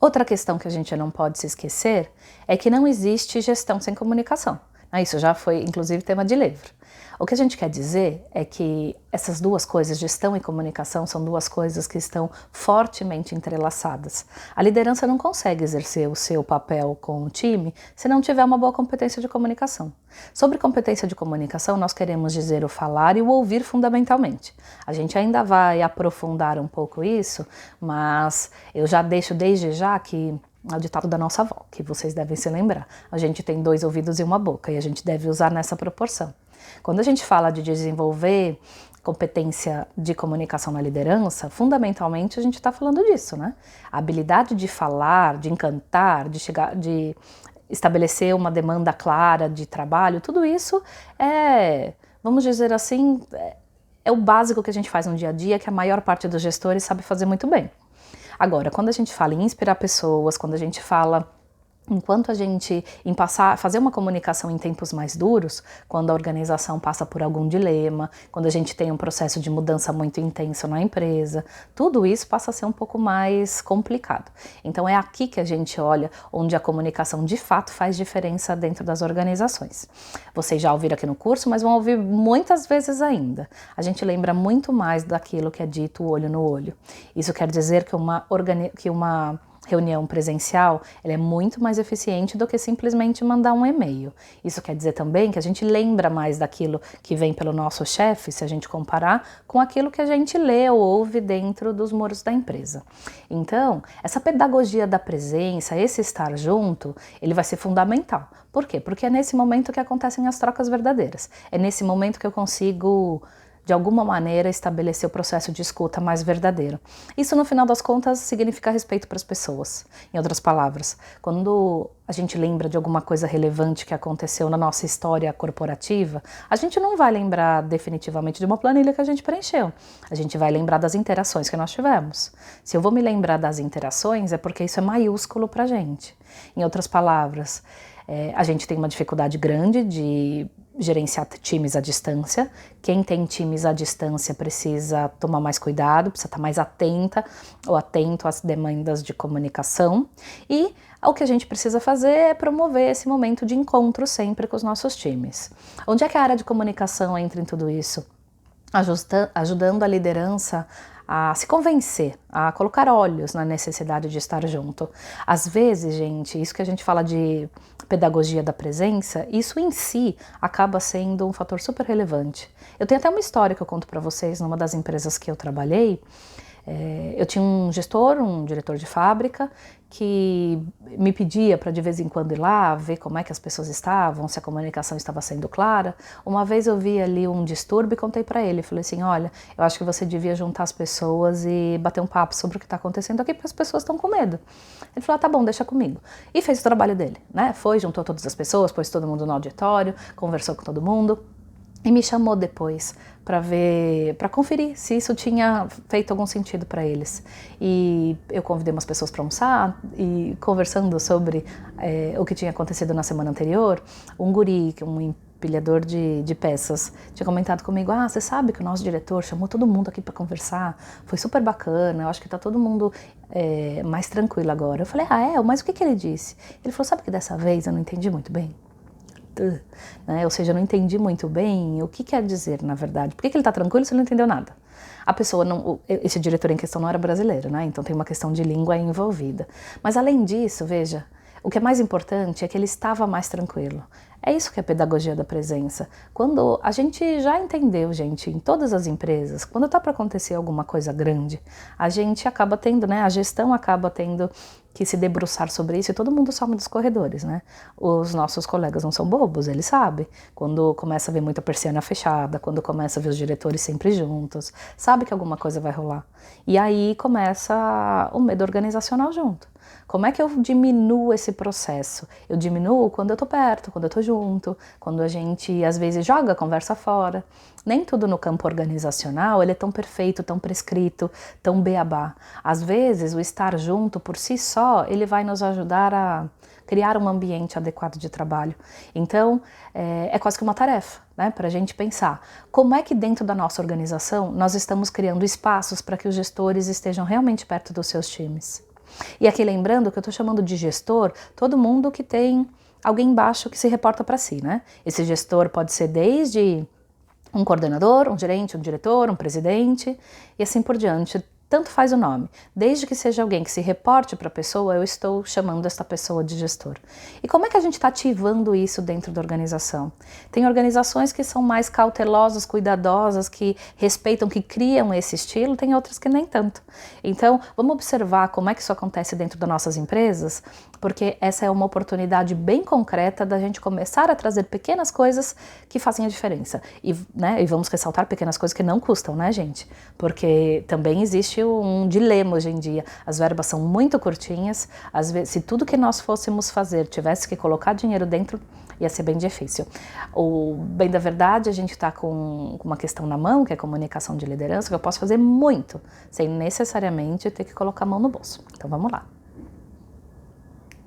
Outra questão que a gente não pode se esquecer é que não existe gestão sem comunicação. Isso já foi, inclusive, tema de livro. O que a gente quer dizer é que essas duas coisas, gestão e comunicação, são duas coisas que estão fortemente entrelaçadas. A liderança não consegue exercer o seu papel com o time se não tiver uma boa competência de comunicação. Sobre competência de comunicação, nós queremos dizer o falar e o ouvir fundamentalmente. A gente ainda vai aprofundar um pouco isso, mas eu já deixo desde já que é o ditado da nossa avó, que vocês devem se lembrar. A gente tem 2 ouvidos e uma boca e a gente deve usar nessa proporção. Quando a gente fala de desenvolver competência de comunicação na liderança, fundamentalmente a gente está falando disso, né? A habilidade de falar, de encantar, de estabelecer uma demanda clara de trabalho, tudo isso é, vamos dizer assim, é o básico que a gente faz no dia a dia, que a maior parte dos gestores sabe fazer muito bem. Agora, quando a gente fala em inspirar pessoas, quando a gente fala enquanto a gente, fazer uma comunicação em tempos mais duros, quando a organização passa por algum dilema, quando a gente tem um processo de mudança muito intenso na empresa, tudo isso passa a ser um pouco mais complicado. Então é aqui que a gente olha onde a comunicação de fato faz diferença dentro das organizações. Vocês já ouviram aqui no curso, mas vão ouvir muitas vezes ainda. A gente lembra muito mais daquilo que é dito olho no olho. Isso quer dizer que uma reunião presencial, ela é muito mais eficiente do que simplesmente mandar um e-mail. Isso quer dizer também que a gente lembra mais daquilo que vem pelo nosso chefe, se a gente comparar com aquilo que a gente lê ou ouve dentro dos muros da empresa. Então, essa pedagogia da presença, esse estar junto, ele vai ser fundamental. Por quê? Porque é nesse momento que acontecem as trocas verdadeiras. É nesse momento que eu consigo, de alguma maneira, estabelecer o processo de escuta mais verdadeiro. Isso, no final das contas, significa respeito para as pessoas. Em outras palavras, quando a gente lembra de alguma coisa relevante que aconteceu na nossa história corporativa, a gente não vai lembrar definitivamente de uma planilha que a gente preencheu. A gente vai lembrar das interações que nós tivemos. Se eu vou me lembrar das interações, é porque isso é maiúsculo para a gente. Em outras palavras, a gente tem uma dificuldade grande de gerenciar times à distância. Quem tem times à distância precisa tomar mais cuidado, precisa estar mais atenta ou atento às demandas de comunicação. E o que a gente precisa fazer é promover esse momento de encontro sempre com os nossos times. Onde é que a área de comunicação entra em tudo isso? Ajudando a liderança a se convencer, a colocar olhos na necessidade de estar junto. Às vezes, gente, isso que a gente fala de pedagogia da presença, isso em si acaba sendo um fator super relevante. Eu tenho até uma história que eu conto para vocês numa das empresas que eu trabalhei. Eu tinha um gestor, um diretor de fábrica, que me pedia para de vez em quando ir lá, ver como é que as pessoas estavam, se a comunicação estava sendo clara. Uma vez eu vi ali um distúrbio e contei para ele, falei assim, olha, eu acho que você devia juntar as pessoas e bater um papo sobre o que está acontecendo aqui, porque as pessoas estão com medo. Ele falou, tá bom, deixa comigo. E fez o trabalho dele, né? Foi, juntou todas as pessoas, pôs todo mundo no auditório, conversou com todo mundo. E me chamou depois para ver, para conferir se isso tinha feito algum sentido para eles. E eu convidei umas pessoas para almoçar e conversando sobre o que tinha acontecido na semana anterior, um guri, um empilhador de peças, tinha comentado comigo, você sabe que o nosso diretor chamou todo mundo aqui para conversar, foi super bacana, eu acho que tá todo mundo mais tranquilo agora. Eu falei, mas o que ele disse? Ele falou, sabe que dessa vez eu não entendi muito bem? Né? Ou seja, eu não entendi muito bem o que quer dizer, na verdade. Por que ele está tranquilo se ele não entendeu nada? A pessoa, esse diretor em questão não era brasileiro, né? Então tem uma questão de língua envolvida. Mas além disso, veja, o que é mais importante é que ele estava mais tranquilo. É isso que é a pedagogia da presença. Quando a gente já entendeu, gente, em todas as empresas, quando está para acontecer alguma coisa grande, a gente acaba tendo, né? A gestão acaba tendo que se debruçar sobre isso e todo mundo some dos corredores, né? Os nossos colegas não são bobos, eles sabem. Quando começa a ver muita persiana fechada, quando começa a ver os diretores sempre juntos, sabe que alguma coisa vai rolar. E aí começa o medo organizacional junto. Como é que eu diminuo esse processo? Eu diminuo quando eu tô perto, quando eu tô junto, quando a gente às vezes joga a conversa fora. Nem tudo no campo organizacional ele é tão perfeito, tão prescrito, tão beabá. Às vezes o estar junto por si só, ele vai nos ajudar a criar um ambiente adequado de trabalho. Então, é quase que uma tarefa, né, para a gente pensar como é que dentro da nossa organização nós estamos criando espaços para que os gestores estejam realmente perto dos seus times. E aqui lembrando que eu estou chamando de gestor todo mundo que tem alguém embaixo que se reporta para si, né? Esse gestor pode ser desde um coordenador, um gerente, um diretor, um presidente e assim por diante. Tanto faz o nome. Desde que seja alguém que se reporte para a pessoa, eu estou chamando essa pessoa de gestor. E como é que a gente está ativando isso dentro da organização? Tem organizações que são mais cautelosas, cuidadosas, que respeitam, que criam esse estilo, tem outras que nem tanto. Então, vamos observar como é que isso acontece dentro das nossas empresas, porque essa é uma oportunidade bem concreta da gente começar a trazer pequenas coisas que fazem a diferença. E vamos ressaltar pequenas coisas que não custam, né, gente? Porque também existe um dilema hoje em dia. As verbas são muito curtinhas, às vezes, se tudo que nós fôssemos fazer tivesse que colocar dinheiro dentro, ia ser bem difícil. O bem da verdade, a gente está com uma questão na mão, que é comunicação de liderança, que eu posso fazer muito, sem necessariamente ter que colocar a mão no bolso. Então vamos lá.